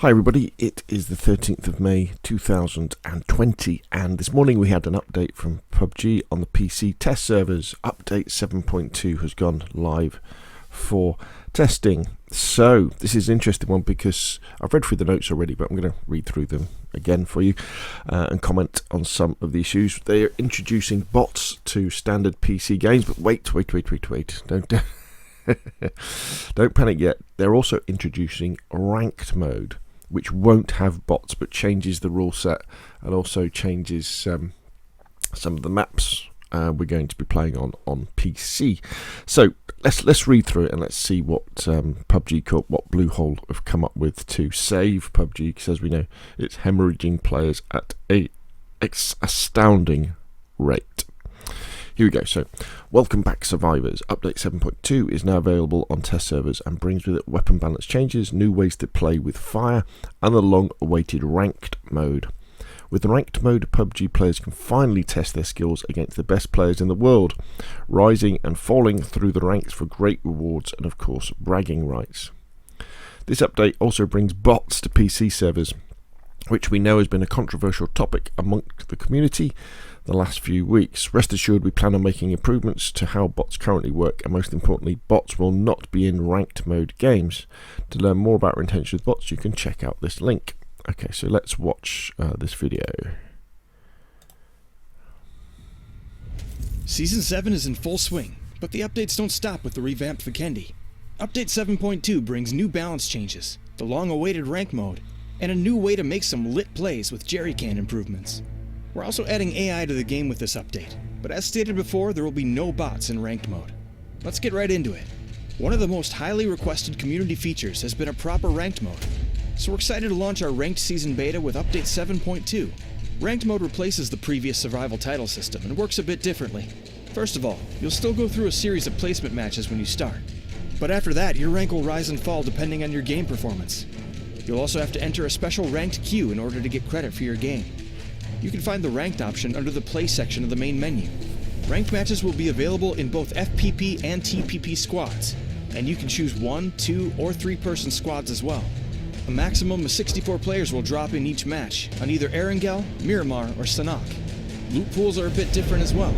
Hi everybody, it is the 13th of May 2020 and this morning we had an update from PUBG on the PC test servers. Update 7.2 has gone live for testing. So this is an interesting one because I've read through the notes already, but I'm going to read through them again for you and comment on some of the issues. They are introducing bots to standard PC games, but wait. Don't panic yet. They're also introducing ranked mode, which won't have bots but changes the rule set and also changes some of the maps we're going to be playing on PC. So let's read through it and let's see what PUBG Corp, what Bluehole have come up with to save PUBG, because as we know it's hemorrhaging players at a astounding rate. Here we go. So, welcome back survivors. Update 7.2 is now available on test servers and brings with it weapon balance changes, new ways to play with fire, and the long-awaited ranked mode. With the ranked mode, PUBG players can finally test their skills against the best players in the world, rising and falling through the ranks for great rewards and, of course, bragging rights. This update also brings bots to PC servers, which we know has been a controversial topic amongst the community the last few weeks. Rest assured, we plan on making improvements to how bots currently work, and most importantly, bots will not be in ranked mode games. To learn more about our intention with bots, you can check out this link. Okay, so let's watch this video. Season 7 is in full swing, but the updates don't stop with the revamped Vikendi. Update 7.2 brings new balance changes, the long-awaited rank mode, and a new way to make some lit plays with Jerrycan improvements. We're also adding AI to the game with this update, but as stated before, there will be no bots in ranked mode. Let's get right into it. One of the most highly requested community features has been a proper ranked mode, so we're excited to launch our ranked season beta with update 7.2. Ranked mode replaces the previous survival title system and works a bit differently. First of all, you'll still go through a series of placement matches when you start, but after that, your rank will rise and fall depending on your game performance. You'll also have to enter a special ranked queue in order to get credit for your game. You can find the ranked option under the play section of the main menu. Ranked matches will be available in both FPP and TPP squads, and you can choose 1, 2, or 3-person squads as well. A maximum of 64 players will drop in each match on either Erangel, Miramar, or Sanhok. Loot pools are a bit different as well,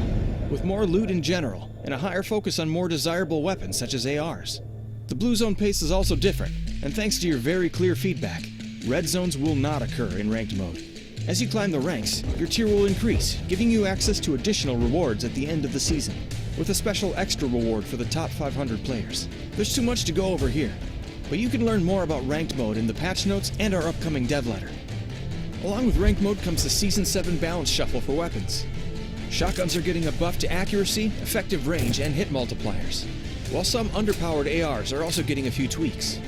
with more loot in general and a higher focus on more desirable weapons such as ARs. The blue zone pace is also different, and thanks to your very clear feedback, red zones will not occur in ranked mode. As you climb the ranks, your tier will increase, giving you access to additional rewards at the end of the season, with a special extra reward for the top 500 players. There's too much to go over here, but you can learn more about ranked mode in the patch notes and our upcoming dev letter. Along with ranked mode comes the Season 7 balance shuffle for weapons. Shotguns are getting a buff to accuracy, effective range, and hit multipliers, while some underpowered ARs are also getting a few tweaks.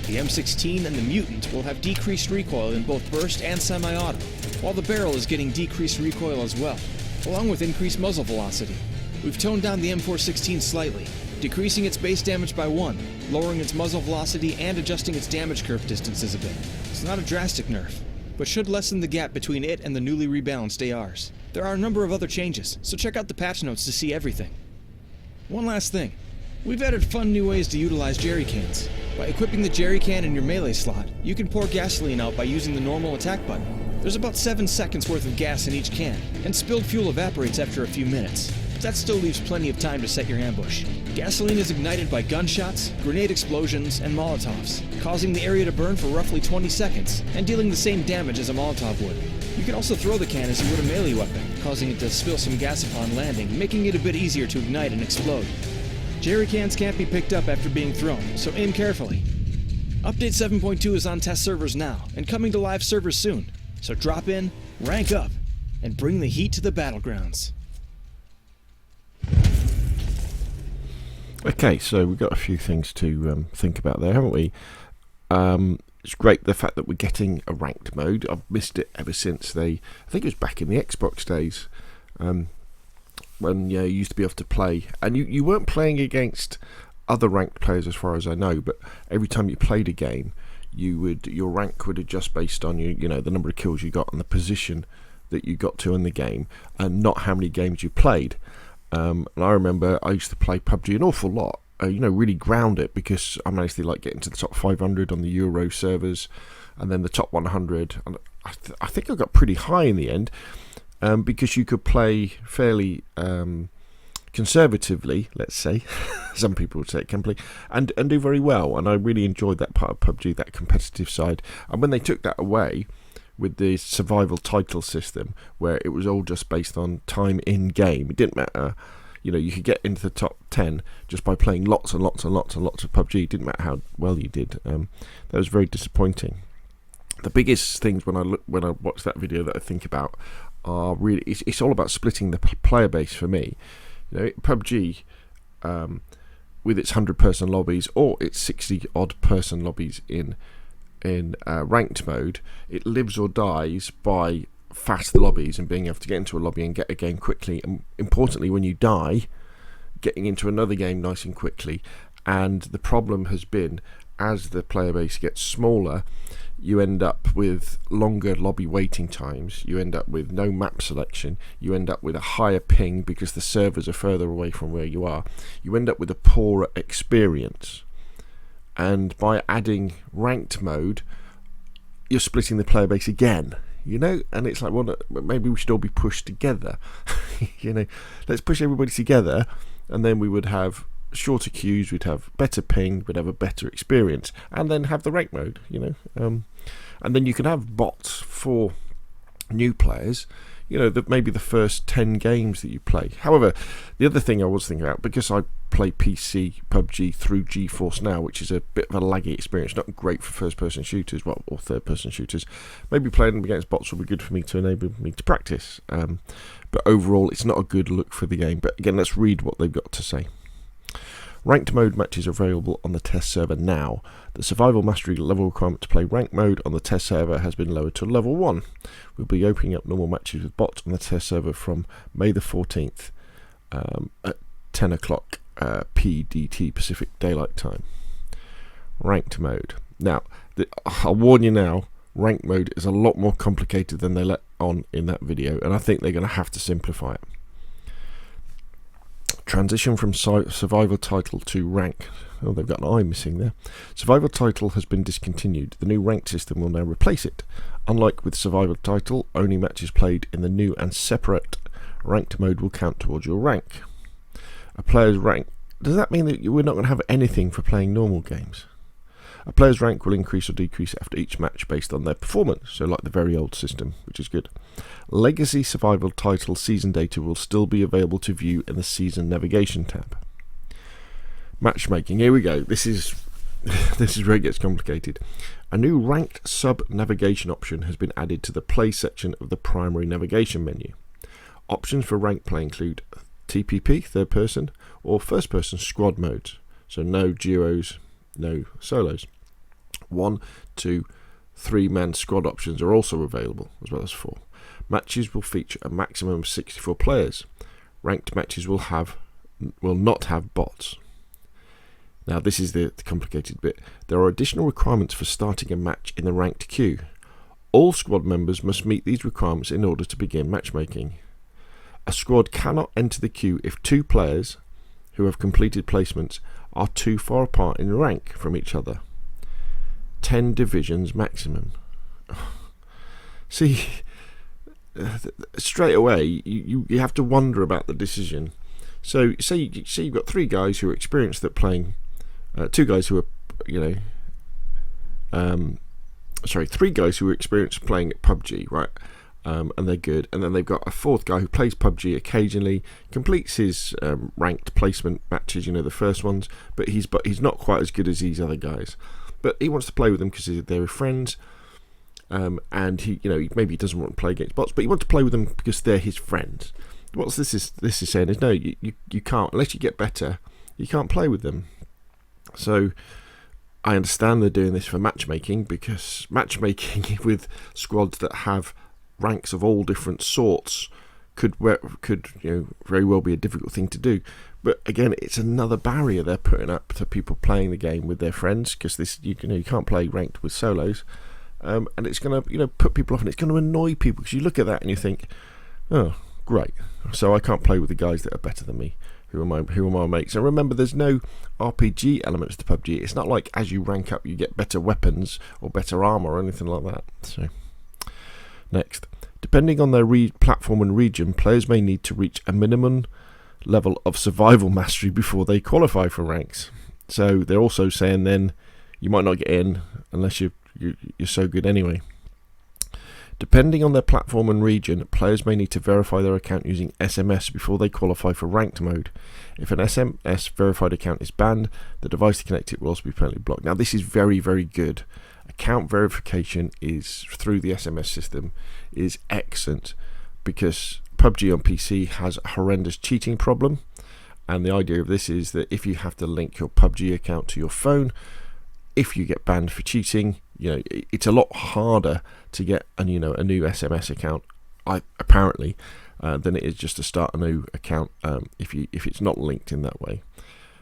The M16 and the Mutant will have decreased recoil in both burst and semi-auto, while the barrel is getting decreased recoil as well, along with increased muzzle velocity. We've toned down the M416 slightly, decreasing its base damage by 1, lowering its muzzle velocity and adjusting its damage curve distances a bit. It's not a drastic nerf, but should lessen the gap between it and the newly rebalanced ARs. There are a number of other changes, so check out the patch notes to see everything. One last thing. We've added fun new ways to utilize Jerrycans. By equipping the Jerrycan in your melee slot, you can pour gasoline out by using the normal attack button. There's about 7 seconds worth of gas in each can, and spilled fuel evaporates after a few minutes. But that still leaves plenty of time to set your ambush. Gasoline is ignited by gunshots, grenade explosions, and Molotovs, causing the area to burn for roughly 20 seconds, and dealing the same damage as a Molotov would. You can also throw the can as you would a melee weapon, causing it to spill some gas upon landing, making it a bit easier to ignite and explode. Jerrycans can't be picked up after being thrown, so aim carefully. Update 7.2 is on test servers now, and coming to live servers soon, so drop in, rank up, and bring the heat to the battlegrounds. Okay, so we've got a few things to think about there, haven't we? It's great the fact that we're getting a ranked mode. I've missed it ever since I think it was back in the Xbox days, when you used to be able to play, and you weren't playing against other ranked players as far as I know, but every time you played a game, your rank would adjust based on the number of kills you got and the position that you got to in the game, and not how many games you played. And I remember I used to play PUBG an awful lot, really ground it, because I managed to get into the top 500 on the Euro servers, and then the top 100. And I think I got pretty high in the end, because you could play fairly conservatively, let's say. Some people would say it can play, and do very well. And I really enjoyed that part of PUBG, that competitive side. And when they took that away with the survival title system, where it was all just based on time in game, it didn't matter. You could get into the top 10 just by playing lots and lots and lots and lots of PUBG. It didn't matter how well you did. That was very disappointing. The biggest things when I watch that video that I think about are really, it's all about splitting the player base for me. PUBG, with its 100-person lobbies or its 60-odd person lobbies in ranked mode, it lives or dies by fast lobbies and being able to get into a lobby and get a game quickly, and importantly, when you die, getting into another game nice and quickly. And the problem has been, as the player base gets smaller, you end up with longer lobby waiting times, you end up with no map selection, you end up with a higher ping because the servers are further away from where you are, you end up with a poorer experience. And by adding ranked mode, you're splitting the player base again, and it's like, well, maybe we should all be pushed together. Let's push everybody together, and then we would have shorter queues, we'd have better ping, we'd have a better experience, and then have the rank mode, and then you can have bots for new players, maybe the first 10 games that you play. However, the other thing I was thinking about, because I play PC PUBG through GeForce Now, which is a bit of a laggy experience, not great for first-person shooters, or third-person shooters, maybe playing them against bots will be good for me to enable me to practice, but overall it's not a good look for the game. But again, let's read what they've got to say. Ranked mode matches are available on the test server now. The survival mastery level requirement to play ranked mode on the test server has been lowered to level 1. We'll be opening up normal matches with bots on the test server from May the 14th at 10 o'clock PDT, Pacific Daylight Time. Ranked mode. Now, I'll warn you now, ranked mode is a lot more complicated than they let on in that video, and I think they're going to have to simplify it. Transition from survival title to rank. Oh, they've got an eye missing there. Survival title has been discontinued. The new rank system will now replace it. Unlike with survival title, only matches played in the new and separate ranked mode will count towards your rank. A player's rank. Does that mean that we're not going to have anything for playing normal games? A player's rank will increase or decrease after each match based on their performance, so like the very old system, which is good. Legacy survival title season data will still be available to view in the season navigation tab. Matchmaking, here we go. This is where it gets complicated. A new ranked sub-navigation option has been added to the play section of the primary navigation menu. Options for ranked play include TPP, third person, or first person squad modes, so no duos, no solos. 1, 2, 3-man squad options are also available, as well as 4. Matches will feature a maximum of 64 players. Ranked matches will not have bots. Now, this is the complicated bit. There are additional requirements for starting a match in the ranked queue. All squad members must meet these requirements in order to begin matchmaking. A squad cannot enter the queue if 2 players who have completed placements are too far apart in rank from each other. 10 divisions maximum. See, straight away you have to wonder about the decision. So say you've got 3 guys who are experienced at playing, 2 guys who are 3 guys who are experienced playing at PUBG, right? And they're good, and then they've got a 4th guy who plays PUBG occasionally, completes his ranked placement matches, the first ones, but he's not quite as good as these other guys. But he wants to play with them because they're friends, and he maybe he doesn't want to play against bots, but he wants to play with them because they're his friends. What this is saying is, no, you can't, unless you get better, you can't play with them. So I understand they're doing this for matchmaking, because matchmaking with squads that have ranks of all different sorts could very well be a difficult thing to do. But again, it's another barrier they're putting up to people playing the game with their friends, because this you can't play ranked with solos, and it's going to put people off, and it's going to annoy people, because you look at that and you think, oh, great, so I can't play with the guys that are better than me, who are my mates. And remember, there's no RPG elements to PUBG. It's not like as you rank up you get better weapons or better armor or anything like that. So next, depending on their platform and region, players may need to reach a minimum level of survival mastery before they qualify for ranks. So they're also saying then you might not get in unless you're so good anyway. Depending on their platform and region, players may need to verify their account using SMS before they qualify for ranked mode. If an SMS verified account is banned, the device to connect it will also be permanently blocked. Now this is very, very good. Account verification is through the SMS system is excellent, because PUBG on PC has a horrendous cheating problem, and the idea of this is that if you have to link your PUBG account to your phone, if you get banned for cheating, it's a lot harder to get a new SMS account, apparently, than it is just to start a new account if it's not linked in that way.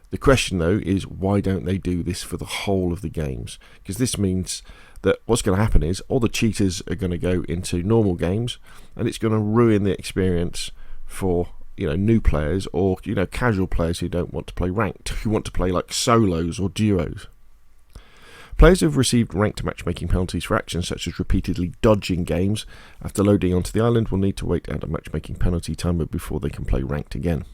The question though is, why don't they do this for the whole of the games? Because this means that what's going to happen is all the cheaters are going to go into normal games, and it's going to ruin the experience for new players or casual players who don't want to play ranked, who want to play like solos or duos. Players who have received ranked matchmaking penalties for actions such as repeatedly dodging games after loading onto the island will need to wait out a matchmaking penalty timer before they can play ranked again.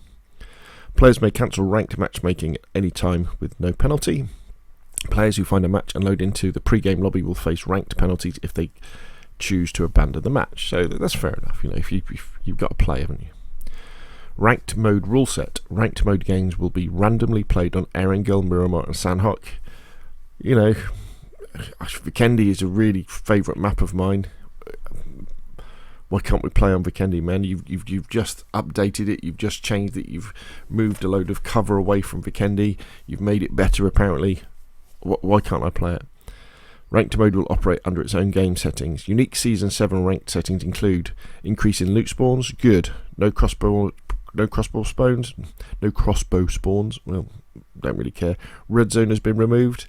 Players may cancel ranked matchmaking at any time with no penalty. Players who find a match and load into the pre-game lobby will face ranked penalties if they choose to abandon the match. So that's fair enough. If you've got to play, haven't you? Ranked mode rule set. Ranked mode games will be randomly played on Erangel, Miramar and Sanhok. Vikendi is a really favourite map of mine. Why can't we play on Vikendi, man? You've just updated it, you've just changed it, you've moved a load of cover away from Vikendi, you've made it better apparently. Why can't I play it? Ranked mode will operate under its own game settings. Unique Season 7 ranked settings include increase in loot spawns, good. No crossbow spawns. Well, don't really care. Red zone has been removed.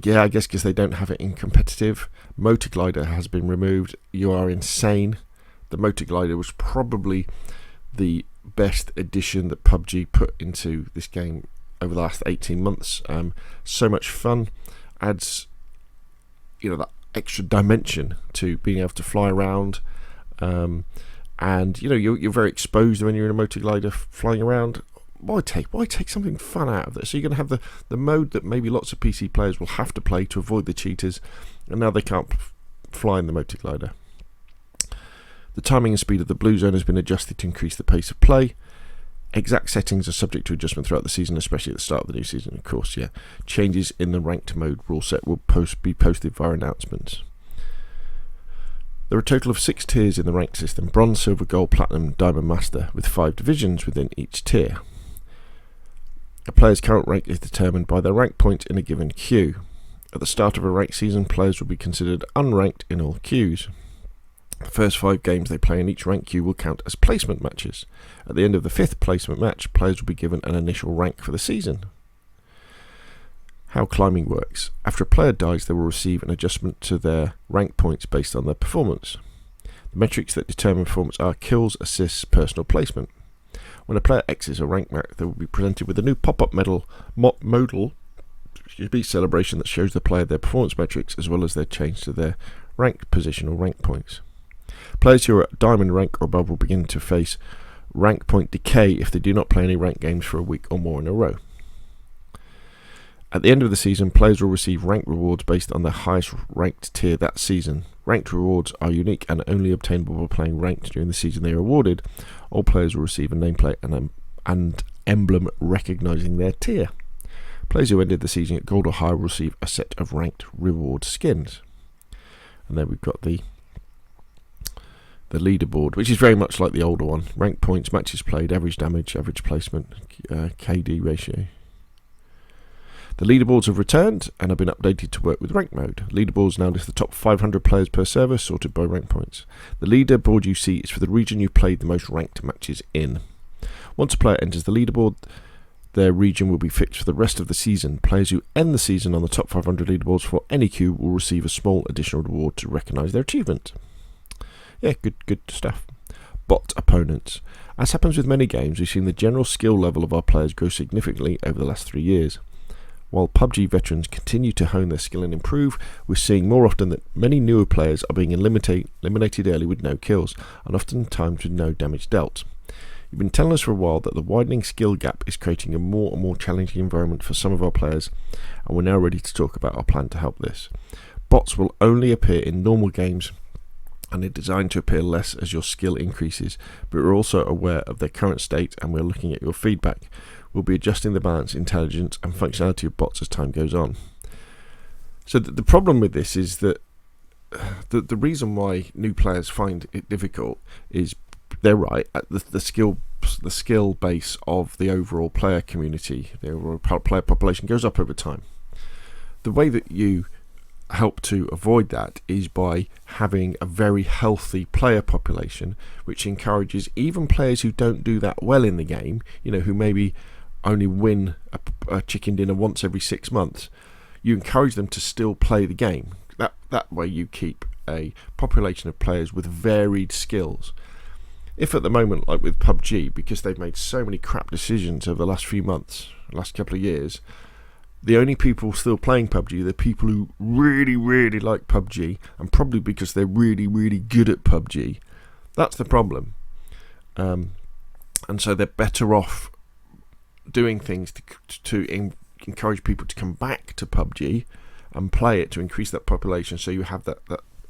Yeah, I guess because they don't have it in competitive. Motor glider has been removed. You are insane. The motor glider was probably the best addition that PUBG put into this game over the last 18 months. So much fun. Adds, that extra dimension to being able to fly around. And, you're very exposed when you're in a motor glider flying around. Why take something fun out of this? So you're going to have the mode that maybe lots of PC players will have to play to avoid the cheaters, and now they can't fly in the motor glider. The timing and speed of the blue zone has been adjusted to increase the pace of play. Exact settings are subject to adjustment throughout the season, especially at the start of the new season, of course. Yeah, changes in the ranked mode rule set will be posted via announcements. There are a total of 6 tiers in the ranked system: Bronze, Silver, Gold, Platinum, Diamond, Master, with 5 divisions within each tier. A player's current rank is determined by their rank point in a given queue. At the start of a ranked season, players will be considered unranked in all queues. The first 5 games they play in each rank queue will count as placement matches. At the end of the 5th placement match, players will be given an initial rank for the season. How climbing works. After a player dies, they will receive an adjustment to their rank points based on their performance. The metrics that determine performance are kills, assists, personal placement. When a player exits a rank match, they will be presented with a new pop-up modal celebration that shows the player their performance metrics as well as their change to their rank position or rank points. Players who are at diamond rank or above will begin to face rank point decay if they do not play any ranked games for a week or more in a row. At the end of the season, players will receive rank rewards based on their highest ranked tier that season. Ranked rewards are unique and only obtainable by playing ranked during the season they are awarded. All players will receive a nameplate and emblem recognising their tier. Players who ended the season at gold or higher will receive a set of ranked reward skins. And then we've got the leaderboard, which is very much like the older one. Rank points, matches played, average damage, average placement, KD ratio. The leaderboards have returned and have been updated to work with rank mode. Leaderboards now list the top 500 players per server, sorted by rank points. The leaderboard you see is for the region you played the most ranked matches in. Once a player enters the leaderboard, their region will be fixed for the rest of the season. Players who end the season on the top 500 leaderboards for any queue will receive a small additional reward to recognise their achievement. Yeah, good stuff. bot opponents. As happens with many games, we've seen the general skill level of our players grow significantly over the last 3 years. While PUBG veterans continue to hone their skill and improve, we're seeing more often that many newer players are being eliminated early with no kills, and oftentimes with no damage dealt. You've been telling us for a while that the widening skill gap is creating a more and more challenging environment for some of our players, and we're now ready to talk about our plan to help this. Bots will only appear in normal games, and they're designed to appear less as your skill increases, but we're also aware of their current state, and we're looking at your feedback. We'll be adjusting the balance, intelligence and functionality of bots as time goes on. So the problem with this is that the reason why new players find it difficult is they're right at the skill base of the overall player community, the overall player population goes up over time. The way that you help to avoid that is by having a very healthy player population, which encourages even players who don't do that well in the game, who maybe only win a chicken dinner once every 6 months. You encourage them to still play the game. That way you keep a population of players with varied skills. If at the moment, like with PUBG, because they've made so many crap decisions over the last few months, last couple of years, the only people still playing PUBG are the people who really, really like PUBG, and probably because they're really, really good at PUBG. That's the problem. And so they're better off doing things to encourage people to come back to PUBG and play it to increase that population, so you have that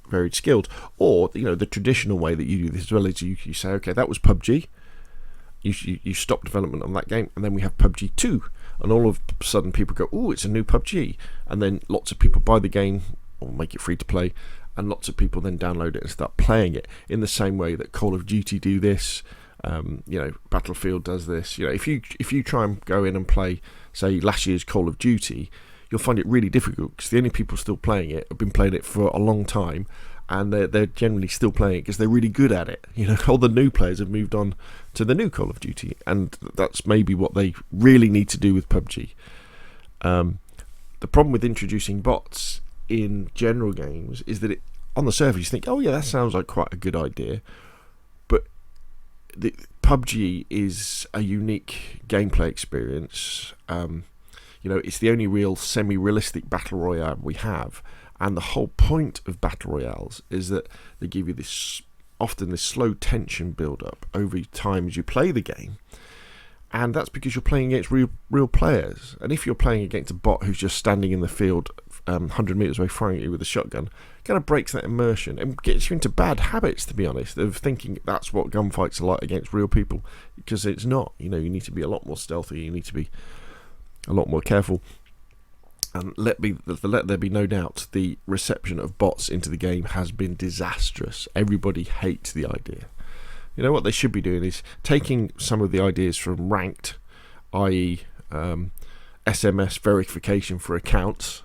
varied skills. Or the traditional way that you do this as well is you say, okay, that was PUBG, you stop development on that game, and then we have PUBG 2, and all of a sudden people go, oh, it's a new PUBG, and then lots of people buy the game or make it free to play, and lots of people then download it and start playing it, in the same way that Call of Duty do this. Battlefield does this. If you try and go in and play, say, last year's Call of Duty, you'll find it really difficult, because the only people still playing it have been playing it for a long time, and they're generally still playing it because they're really good at it. All the new players have moved on to the new Call of Duty, and that's maybe what they really need to do with PUBG. The problem with introducing bots in general games is that on the surface you think, oh yeah, that sounds like quite a good idea, but the PUBG is a unique gameplay experience. It's the only real semi-realistic battle royale we have, and the whole point of battle royales is that they give you often this slow tension build-up over time as you play the game, and that's because you're playing against real players. And if you're playing against a bot who's just standing in the field 100 metres away firing at you with a shotgun, it kind of breaks that immersion and gets you into bad habits, to be honest, of thinking that's what gunfights are like against real people, because it's not. You need to be a lot more stealthy, you need to be a lot more careful. And let there be no doubt, the reception of bots into the game has been disastrous. Everybody hates the idea. What they should be doing is taking some of the ideas from ranked, i.e. SMS verification for accounts,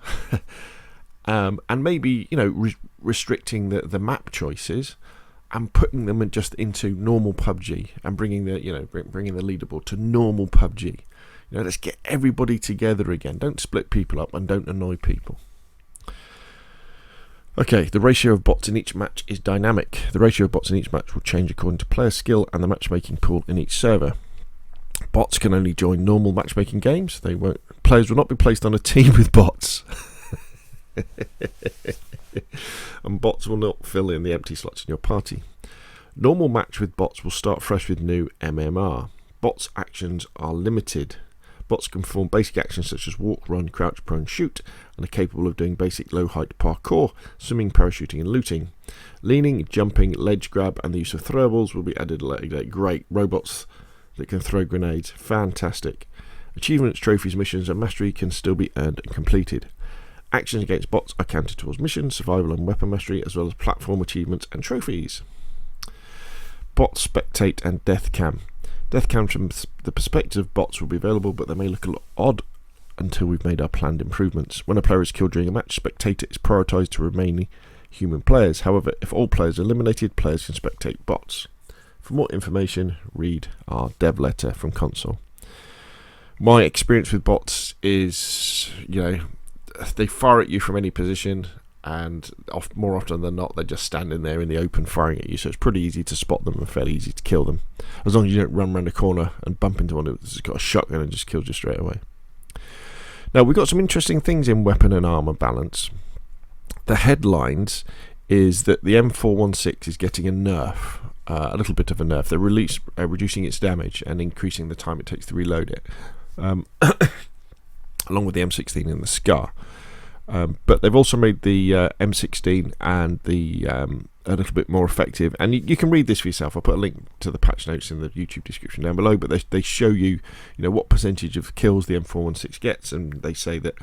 and maybe restricting the map choices, and putting them just into normal PUBG, and bringing the leaderboard to normal PUBG. Let's get everybody together again. Don't split people up and don't annoy people. Okay, the ratio of bots in each match is dynamic. The ratio of bots in each match will change according to player skill and the matchmaking pool in each server. Bots can only join normal matchmaking games. Players will not be placed on a team with bots. And bots will not fill in the empty slots in your party. Normal match with bots will start fresh with new MMR. Bots' actions are limited. Bots can perform basic actions such as walk, run, crouch, prone, shoot, and are capable of doing basic low-height parkour, swimming, parachuting, and looting. Leaning, jumping, ledge grab, and the use of throwables will be added later. Great. Robots that can throw grenades. Fantastic. Achievements, trophies, missions, and mastery can still be earned and completed. Actions against bots are counted towards missions, survival, and weapon mastery, as well as platform achievements and trophies. Bot spectate and death cam. Death cam from the perspective of bots will be available, but they may look a lot odd until we've made our planned improvements. When a player is killed during a match, spectator is prioritised to remaining human players. However, if all players are eliminated, players can spectate bots. For more information, read our dev letter from console. My experience with bots is, they fire at you from any position, and more often than not they're just standing there in the open firing at you, so it's pretty easy to spot them and fairly easy to kill them, as long as you don't run around a corner and bump into one that's got a shotgun and just kills you straight away. Now, we've got some interesting things in weapon and armour balance. The headlines is that the M416 is getting a nerf, a little bit of a nerf. They're reducing its damage and increasing the time it takes to reload it, along with the M16 and the SCAR. But they've also made the M16 and the a little bit more effective. And you can read this for yourself. I'll put a link to the patch notes in the YouTube description down below. But they show you, what percentage of kills the M416 gets, and they say that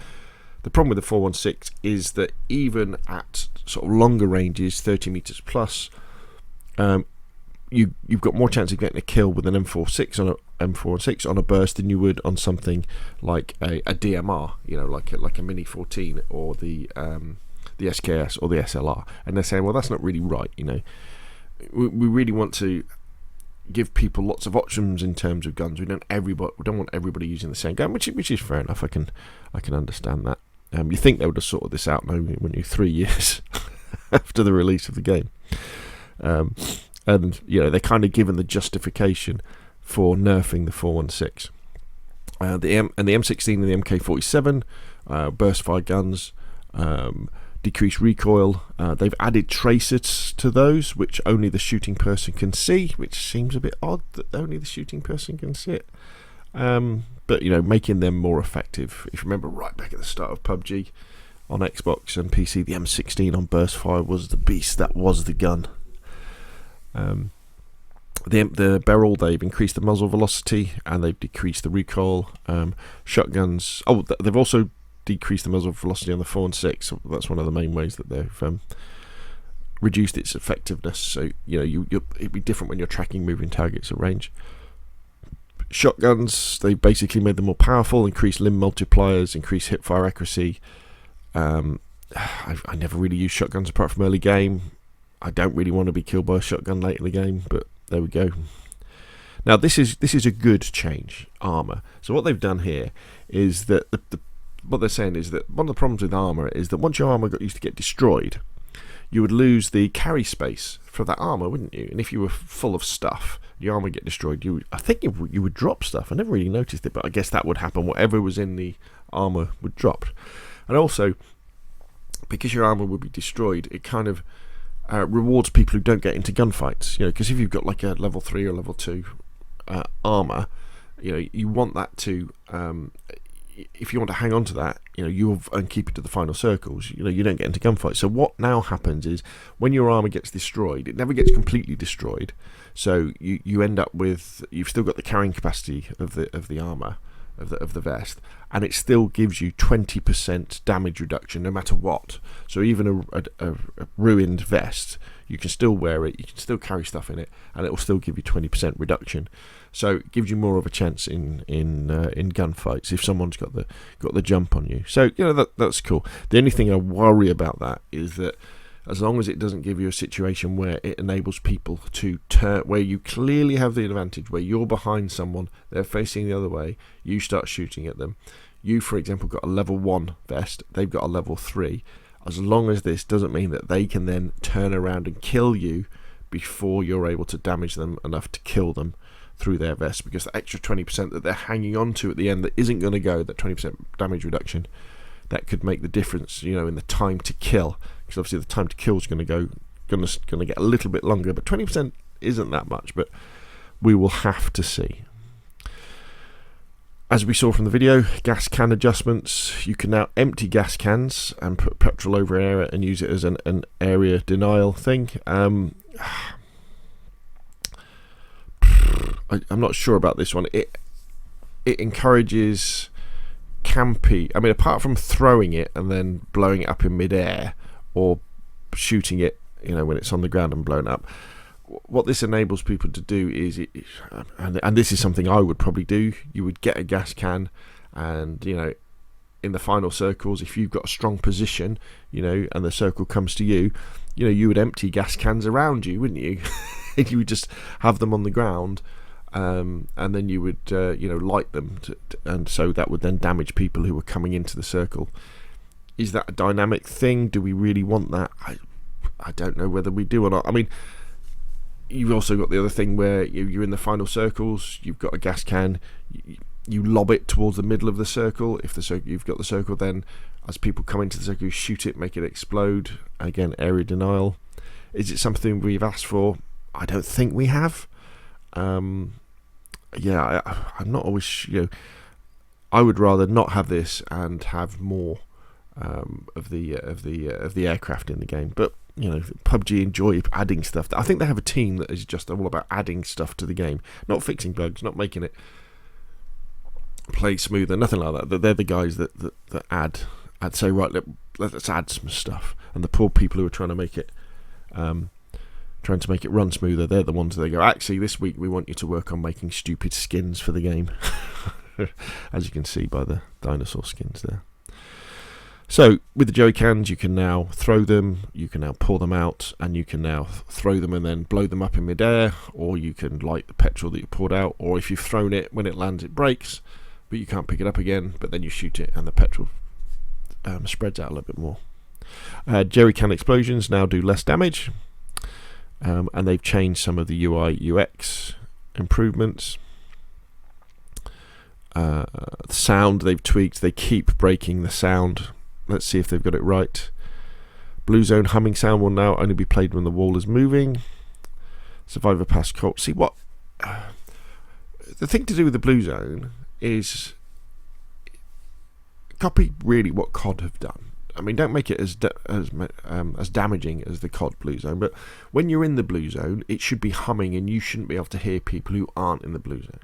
the problem with the 416 is that even at sort of longer ranges, 30 meters plus, you've got more chance of getting a kill with an M416 on a burst than you would on something like a DMR, like a Mini 14 or the SKS or the SLR. And they're saying, well, that's not really right. We really want to give people lots of options in terms of guns. We don't want everybody using the same gun, which is fair enough. I can understand that. You think they would have sorted this out now when you're 3 years after the release of the game. And they're kind of given the justification for nerfing the 416. The M16 and the MK47 burst fire guns, decreased recoil. They've added tracers to those, which only the shooting person can see, which seems a bit odd that only the shooting person can see it. But making them more effective. If you remember right back at the start of PUBG on Xbox and PC, the M16 on burst fire was the beast. That was the gun. The barrel, they've increased the muzzle velocity and they've decreased the recoil. Shotguns, they've also decreased the muzzle velocity on the 416. So that's one of the main ways that they've reduced its effectiveness. So it'd be different when you're tracking moving targets at range. Shotguns, they basically made them more powerful, increased limb multipliers, increased hipfire accuracy. I never really used shotguns apart from early game. I don't really want to be killed by a shotgun late in the game, but there we go. Now this is a good change, armor. So what they've done here is that what they're saying is that one of the problems with armor is that once your armor used to get destroyed, you would lose the carry space for that armor, wouldn't you? And if you were full of stuff, your armor get destroyed. I think you would drop stuff. I never really noticed it, but I guess that would happen. Whatever was in the armor would drop. And also, because your armor would be destroyed, it kind of rewards people who don't get into gunfights. Because if you've got like a level 3 or level 2 armor, you want that to. If you want to hang on to that, and keep it to the final circles, you don't get into gunfights. So what now happens is when your armor gets destroyed, it never gets completely destroyed. So you end up with, you've still got the carrying capacity of the armor of the vest, and it still gives you 20% damage reduction no matter what. So even a ruined vest, you can still wear it, you can still carry stuff in it, and it will still give you 20% reduction. So it gives you more of a chance in gunfights if someone's got the jump on you. So that's cool. The only thing I worry about that is that as long as it doesn't give you a situation where it enables people to turn, where you clearly have the advantage, where you're behind someone, they're facing the other way, you start shooting at them. You, for example, got a level 1 vest, they've got a level 3. As long as this doesn't mean that they can then turn around and kill you before you're able to damage them enough to kill them through their vest, because the extra 20% that they're hanging on to at the end that isn't going to go, that 20% damage reduction, that could make the difference, in the time to kill. Because obviously the time to kill is going to get a little bit longer, but 20% isn't that much. But we will have to see. As we saw from the video, gas can adjustments. You can now empty gas cans and put petrol over an area and use it as an area denial thing. I'm not sure about this one. It encourages campy. I mean, apart from throwing it and then blowing it up in midair or shooting it, when it's on the ground and blown up, what this enables people to do is, and this is something I would probably do, you would get a gas can and, in the final circles, if you've got a strong position, and the circle comes to you, you would empty gas cans around you, wouldn't you? You would just have them on the ground, and then you would, light them, and so that would then damage people who were coming into the circle. Is that a dynamic thing? Do we really want that? I don't know whether we do or not. I mean, you've also got the other thing where you're in the final circles, you've got a gas can, you lob it towards the middle of the circle. If you've got the circle, then as people come into the circle, you shoot it, make it explode. Again, area denial. Is it something we've asked for? I don't think we have. I'm not always. I would rather not have this and have more of the aircraft in the game. But PUBG enjoy adding stuff. I think they have a team that is just all about adding stuff to the game, not fixing bugs, not making it play smoother, nothing like that. They're the guys that add. I'd say, right, let's add some stuff. And the poor people who are trying to make it run smoother, they're the ones that go, actually, this week we want you to work on making stupid skins for the game. As you can see by the dinosaur skins there. So with the Jerrycans, you can now throw them, you can now pour them out, and you can now throw them and then blow them up in midair, or you can light the petrol that you poured out, or if you've thrown it, when it lands it breaks, but you can't pick it up again, but then you shoot it and the petrol spreads out a little bit more. Jerrycan explosions now do less damage, and they've changed some of the UI UX improvements. The sound they've tweaked, they keep breaking the sound. Let's see if they've got it right. Blue zone humming sound will now only be played when the wall is moving. Survivor pass cult. See what the thing to do with the blue zone is copy really what COD have done. I mean, don't make it as damaging as the COD blue zone, but when you're in the blue zone, it should be humming, and you shouldn't be able to hear people who aren't in the blue zone.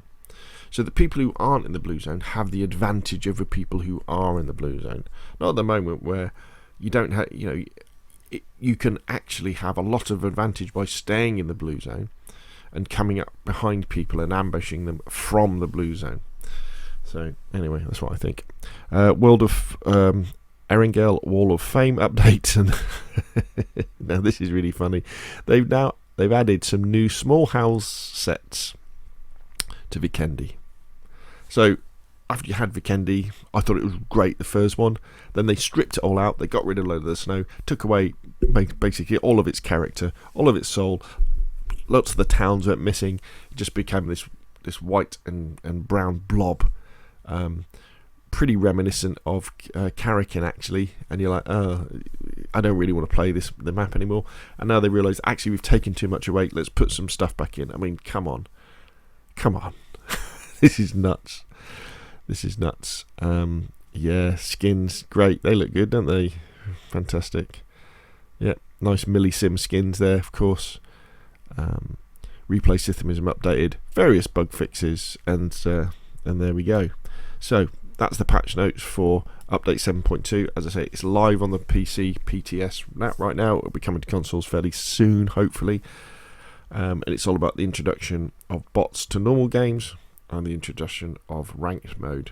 So the people who aren't in the blue zone have the advantage over people who are in the blue zone. Not at the moment where you don't have, you can actually have a lot of advantage by staying in the blue zone and coming up behind people and ambushing them from the blue zone. So anyway, that's what I think. World of Erangel Wall of Fame update, and now this is really funny. They've added some new small house sets to Vikendi. So after you had Vikendi, I thought it was great, the first one. Then they stripped it all out. They got rid of a load of the snow, took away basically all of its character, all of its soul. Lots of the towns went missing. It just became this white and brown blob. Pretty reminiscent of Jerrycan, actually. And you're like, oh, I don't really want to play the map anymore. And now they realise, actually, we've taken too much away. Let's put some stuff back in. I mean, come on. This is nuts. Yeah, skins, great. They look good, don't they? Fantastic. Yeah, nice millisim skins there, of course. Replay system is updated. Various bug fixes, and there we go. So that's the patch notes for update 7.2. As I say, it's live on the PC PTS right now. It'll be coming to consoles fairly soon, hopefully. And it's all about the introduction of bots to normal games and the introduction of ranked mode.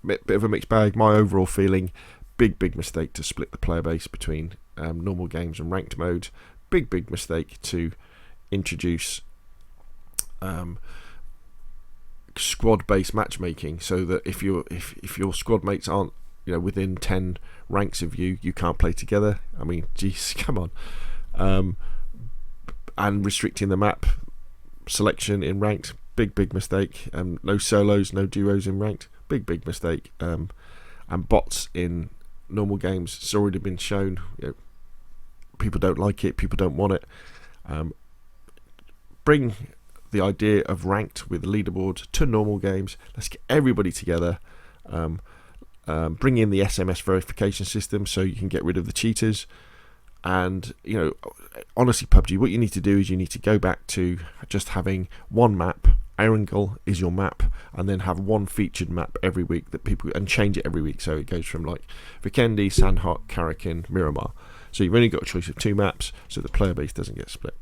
Bit of a mixed bag. My overall feeling, big mistake to split the player base between normal games and ranked mode. Big mistake to introduce squad-based matchmaking, so that if your squad mates aren't within 10 ranks of you, you can't play together. I mean, geez, come on. And restricting the map selection in ranked, big mistake. No solos, no duos in ranked, big mistake. And bots in normal games, it's already been shown. People don't like it, people don't want it. Bring the idea of ranked with leaderboards to normal games. Let's get everybody together. Bring in the SMS verification system so you can get rid of the cheaters. And honestly, PUBG, what you need to do is you need to go back to just having one map. Erangel is your map, and then have one featured map every week that people, and change it every week, so it goes from like Vikendi, Sandhawk, Jerrycan, Miramar. So you've only got a choice of 2 maps, so the player base doesn't get split.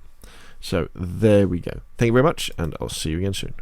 So there we go. Thank you very much, and I'll see you again soon.